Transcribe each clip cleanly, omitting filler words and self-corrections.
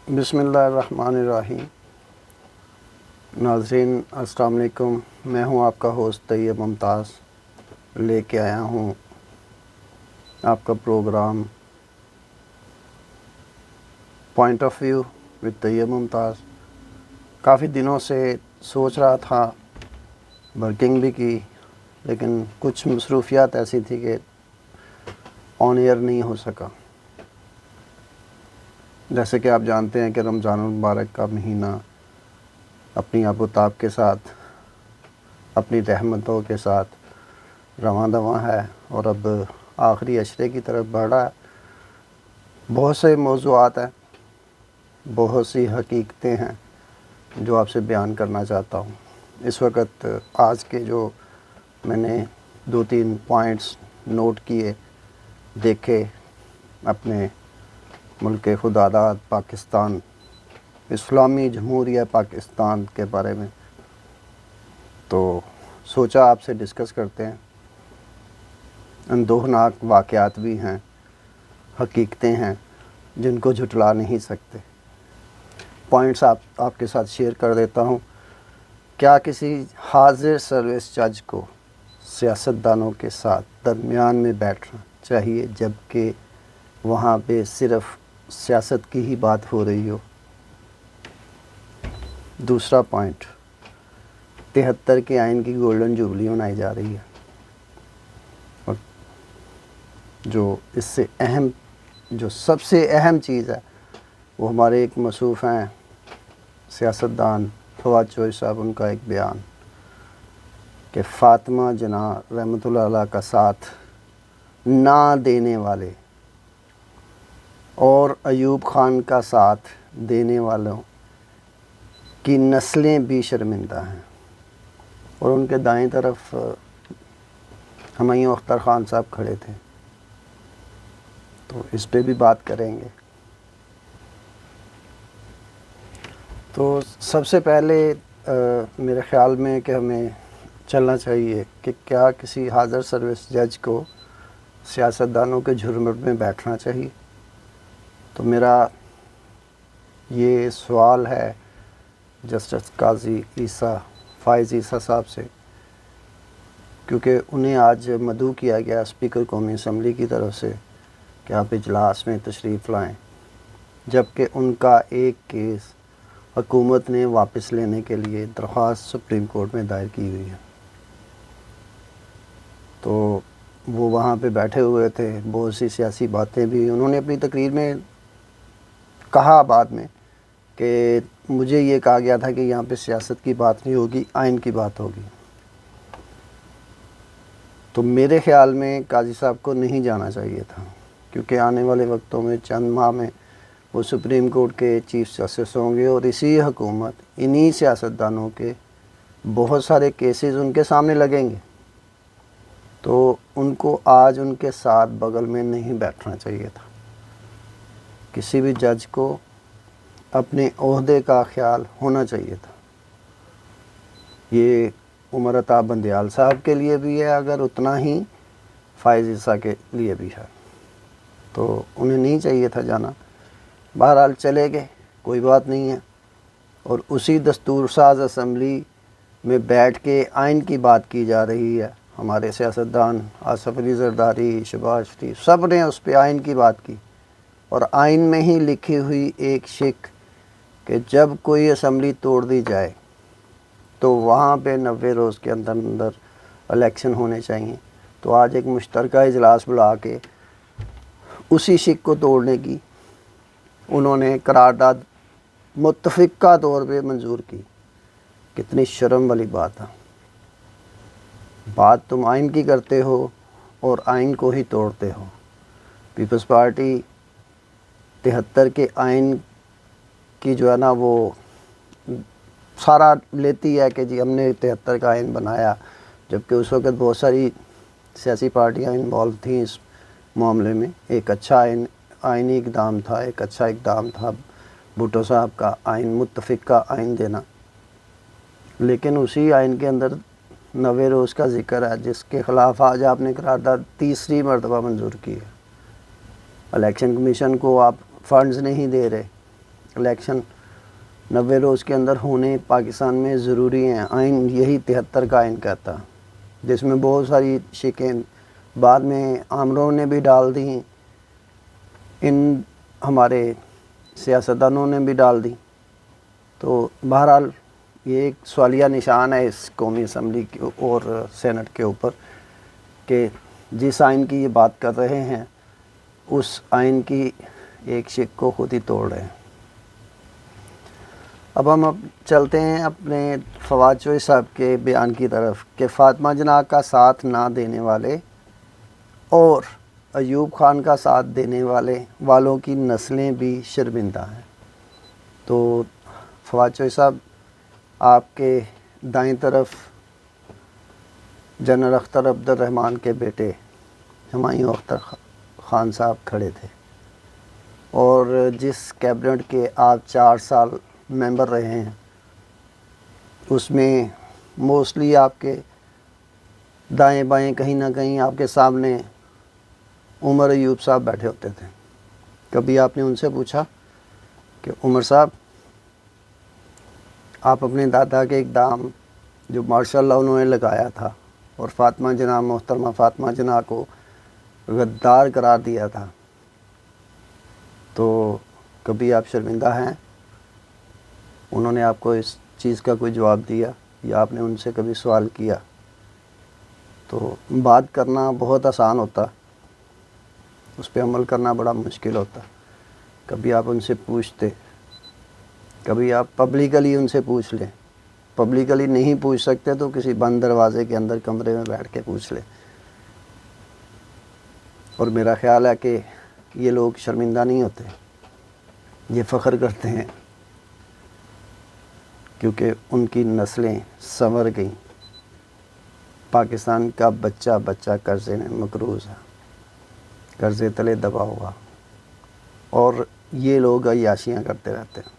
بسم اللہ الرحمن الرحیم۔ ناظرین السلام علیکم، میں ہوں آپ کا ہوسٹ طیب ممتاز، لے کے آیا ہوں آپ کا programme point of view with Tayyab Mumtaz. کافی دنوں سے سوچ رہا تھا، ورکنگ بھی کی، لیکن کچھ مصروفیات ایسی تھی کہ آن ایئر نہیں ہو سکا۔ جیسے کہ آپ جانتے ہیں کہ رمضان المبارک کا مہینہ اپنی آب و تاب کے ساتھ، اپنی رحمتوں کے ساتھ رواں دواں ہے، اور اب آخری عشرے کی طرف بڑھ رہا ہے۔ بہت سے موضوعات ہیں، بہت سی حقیقتیں ہیں جو آپ سے بیان کرنا چاہتا ہوں۔ اس وقت آج کے جو میں نے 2-3 پوائنٹس نوٹ کیے، دیکھے اپنے ملک خداداد پاکستان، اسلامی جمہوریہ پاکستان کے بارے میں، تو سوچا آپ سے ڈسکس کرتے ہیں۔ اندوہناک واقعات بھی ہیں، حقیقتیں ہیں جن کو جھٹلا نہیں سکتے۔ پوائنٹس آپ کے ساتھ شیئر کر دیتا ہوں۔ کیا کسی حاضر سروس جج کو سیاستدانوں کے ساتھ درمیان میں بیٹھنا چاہیے جبکہ وہاں پہ صرف سیاست کی ہی بات ہو رہی ہو؟ دوسرا پوائنٹ، 73 کے آئین کی گولڈن جوبلی منائی جا رہی ہے، اور جو اس سے اہم، جو سب سے اہم چیز ہے، وہ ہمارے ایک موصوف ہیں سیاستدان فواد چوہدری صاحب، ان کا ایک بیان کہ فاطمہ جناح رحمۃ اللہ علیہ کا ساتھ نہ دینے والے اور ایوب خان کا ساتھ دینے والوں کی نسلیں بھی شرمندہ ہیں۔ اور ان کے دائیں طرف ہمایوں اختر خان صاحب کھڑے تھے، تو اس پہ بھی بات کریں گے۔ تو سب سے پہلے میرے خیال میں کہ ہمیں چلنا چاہیے کہ کیا کسی حاضر سروس جج کو سیاستدانوں کے جھرمٹ میں بیٹھنا چاہیے؟ تو میرا یہ سوال ہے جسٹس قاضی عیسیٰ فائز عیسیٰ صاحب سے، کیونکہ انہیں آج مدعو کیا گیا اسپیکر قومی اسمبلی کی طرف سے کہ آپ اجلاس میں تشریف لائیں، جبکہ ان کا ایک کیس حکومت نے واپس لینے کے لیے درخواست سپریم کورٹ میں دائر کی ہوئی ہے۔ تو وہ وہاں پہ بیٹھے ہوئے تھے، بہت سی سیاسی باتیں بھی انہوں نے اپنی تقریر میں کہا بعد میں کہ مجھے یہ کہا گیا تھا کہ یہاں پہ سیاست کی بات نہیں ہوگی، آئین کی بات ہوگی۔ تو میرے خیال میں قاضی صاحب کو نہیں جانا چاہیے تھا، کیونکہ آنے والے وقتوں میں چند ماہ میں وہ سپریم کورٹ کے چیف جسٹس ہوں گے، اور اسی حکومت، انہی سیاستدانوں کے بہت سارے کیسز ان کے سامنے لگیں گے۔ تو ان کو آج ان کے ساتھ بغل میں نہیں بیٹھنا چاہیے تھا۔ کسی بھی جج کو اپنے عہدے کا خیال ہونا چاہیے تھا۔ یہ عمر عطا بندیال صاحب کے لیے بھی ہے، اگر اتنا ہی فائز عیسیٰ کے لیے بھی ہے، تو انہیں نہیں چاہیے تھا جانا۔ بہرحال چلے گئے، کوئی بات نہیں ہے، اور اسی دستور ساز اسمبلی میں بیٹھ کے آئین کی بات کی جا رہی ہے۔ ہمارے سیاستدان آصف علی زرداری، شہباز شریف، سب نے اس پہ آئین کی بات کی، اور آئین میں ہی لکھی ہوئی ایک شق کہ جب کوئی اسمبلی توڑ دی جائے تو وہاں پہ 90 روز کے اندر اندر الیکشن ہونے چاہیے۔ تو آج ایک مشترکہ اجلاس بلا کے اسی شق کو توڑنے کی انہوں نے قرارداد متفقہ طور پہ منظور کی۔ کتنی شرم والی بات ہے، بات تم آئین کی کرتے ہو اور آئین کو ہی توڑتے ہو۔ پیپلز پارٹی 73 کے آئین کی جو ہے نا وہ سارا لیتی ہے کہ جی ہم نے 73 کا آئین بنایا، جبکہ اس وقت بہت ساری سیاسی پارٹیاں انوالو تھیں اس معاملے میں۔ ایک اچھا آئینی اقدام تھا، ایک اچھا اقدام تھا بھٹو صاحب کا آئین، متفقہ آئین دینا، لیکن اسی آئین کے اندر 90 روز کا ذکر ہے، جس کے خلاف آج آپ نے قرارداد تیسری مرتبہ منظور کی ہے۔ الیکشن کمیشن کو آپ فنڈز نہیں دے رہے، الیکشن 90 روز کے اندر ہونے پاکستان میں ضروری ہیں. آئین یہی 73 کا آئین کہتا، جس میں بہت ساری شکیں بعد میں آمروں نے بھی ڈال دی، ان ہمارے سیاستدانوں نے بھی ڈال دی. تو بہرحال یہ ایک سوالیہ نشان ہے اس قومی اسمبلی کے اور سینٹ کے اوپر کہ جس آئین کی یہ بات کر رہے ہیں اس آئین کی ایک شق کو خود ہی توڑ رہے ہیں. اب ہم چلتے ہیں اپنے فواد چوہی صاحب کے بیان کی طرف کہ فاطمہ جناح کا ساتھ نہ دینے والے اور ایوب خان کا ساتھ دینے والوں کی نسلیں بھی شرمندہ ہیں. تو فواد چوہی صاحب، آپ کے دائیں طرف جنرل اختر عبد الرحمن کے بیٹے ہمایوں اختر خان صاحب کھڑے تھے، اور جس کیبنٹ کے آپ 4 سال ممبر رہے ہیں اس میں موسٹلی آپ کے دائیں بائیں کہیں نہ کہیں آپ کے سامنے عمر ایوب صاحب بیٹھے ہوتے تھے. کبھی آپ نے ان سے پوچھا کہ عمر صاحب، آپ اپنے دادا کے اقدام جو ماشاء اللہ انہوں نے لگایا تھا اور فاطمہ جناح، محترمہ فاطمہ جناح کو غدار قرار دیا تھا، تو کبھی آپ شرمندہ ہیں؟ انہوں نے آپ کو اس چیز کا کوئی جواب دیا یا آپ نے ان سے کبھی سوال کیا؟ تو بات کرنا بہت آسان ہوتا، اس پہ عمل کرنا بڑا مشکل ہوتا. کبھی آپ ان سے پوچھتے، کبھی آپ پبلکلی ان سے پوچھ لیں. پبلکلی نہیں پوچھ سکتے تو کسی بند دروازے کے اندر کمرے میں بیٹھ کے پوچھ لیں. اور میرا خیال ہے کہ یہ لوگ شرمندہ نہیں ہوتے، یہ فخر کرتے ہیں کیونکہ ان کی نسلیں سنور گئیں. پاکستان کا بچہ بچہ قرضے میں مقروض ہے، قرضے تلے دبا ہوا، اور یہ لوگ عیاشیاں کرتے رہتے ہیں.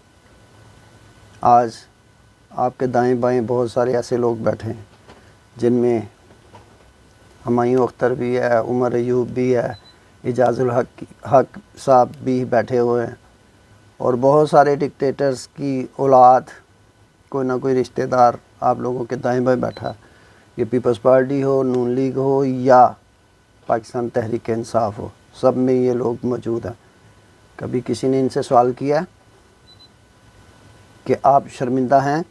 آج آپ کے دائیں بائیں بہت سارے ایسے لوگ بیٹھے ہیں جن میں ہمایوں اختر بھی ہے، عمر ایوب بھی ہے، اعجاز الحق صاحب بھی بیٹھے ہوئے ہیں، اور بہت سارے ڈکٹیٹرز کی اولاد، کوئی نہ کوئی رشتہ دار آپ لوگوں کے دائیں بائیں بیٹھا. یہ پیپلز پارٹی ہو، نون لیگ ہو یا پاکستان تحریک انصاف ہو، سب میں یہ لوگ موجود ہیں. کبھی کسی نے ان سے سوال کیا کہ آپ شرمندہ ہیں؟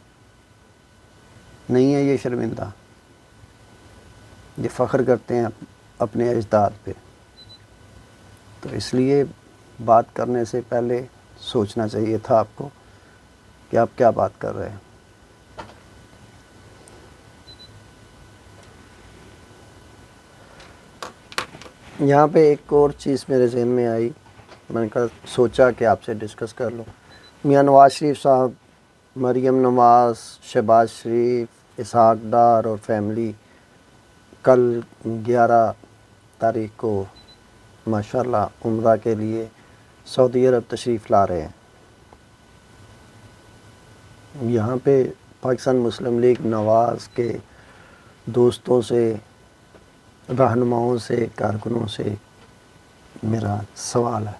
نہیں ہے یہ شرمندہ، یہ فخر کرتے ہیں اپنے اجداد پہ. تو اس لیے بات کرنے سے پہلے سوچنا چاہیے تھا آپ کو کہ آپ کیا بات کر رہے ہیں. یہاں پہ ایک اور چیز میرے ذہن میں آئی، میں نے کہا سوچا کہ آپ سے ڈسکس کر لوں. میاں نواز شریف صاحب، مریم نواز، شہباز شریف، اسحاق ڈار اور فیملی کل 11 تاریخ کو ماشاءاللہ عمرہ کے لیے سعودی عرب تشریف لا رہے ہیں. یہاں پہ پاکستان مسلم لیگ نواز کے دوستوں سے، رہنماؤں سے، کارکنوں سے میرا سوال ہے.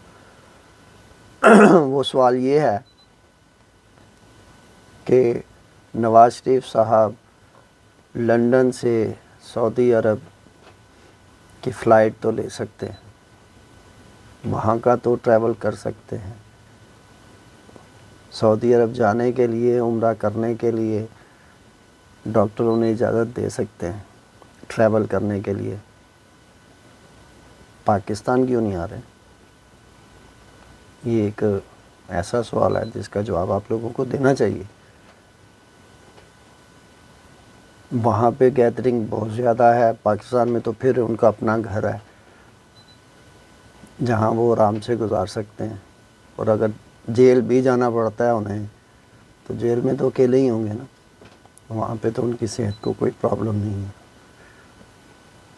وہ سوال یہ ہے کہ نواز شریف صاحب لندن سے سعودی عرب کی فلائٹ تو لے سکتے ہیں، وہاں کا تو ٹریول کر سکتے ہیں. سعودی عرب جانے کے لیے، عمرہ کرنے کے لیے ڈاکٹر انہیں اجازت دے سکتے ہیں ٹریول کرنے کے لیے. پاکستان کیوں نہیں آ رہے؟ یہ ایک ایسا سوال ہے جس کا جواب آپ لوگوں کو دینا چاہیے. وہاں پہ گیدرنگ بہت زیادہ ہے، پاکستان میں تو پھر ان کا اپنا گھر ہے جہاں وہ آرام سے گزار سکتے ہیں. اور اگر جیل بھی جانا پڑتا ہے انہیں تو جیل میں تو اکیلے ہی ہوں گے نا، وہاں پہ تو ان کی صحت کو کوئی پرابلم نہیں ہے.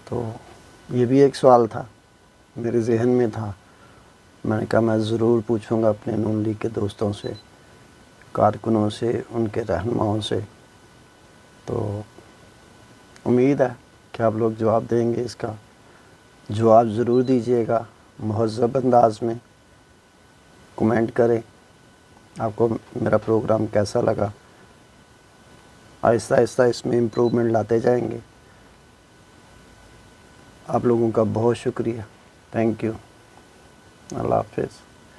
تو یہ بھی ایک سوال تھا میرے ذہن میں تھا. میں نے کہا میں ضرور پوچھوں گا اپنے نون لیگ کے دوستوں سے، کارکنوں سے، ان کے رہنماؤں سے. تو امید ہے کہ آپ لوگ جواب دیں گے. اس کا جواب ضرور دیجیے گا مہذب انداز میں، کمنٹ کریں آپ کو میرا پروگرام کیسا لگا. آہستہ آہستہ اس میں امپروومنٹ لاتے جائیں گے. آپ لوگوں کا بہت شکریہ. Thank you. اللہ حافظ.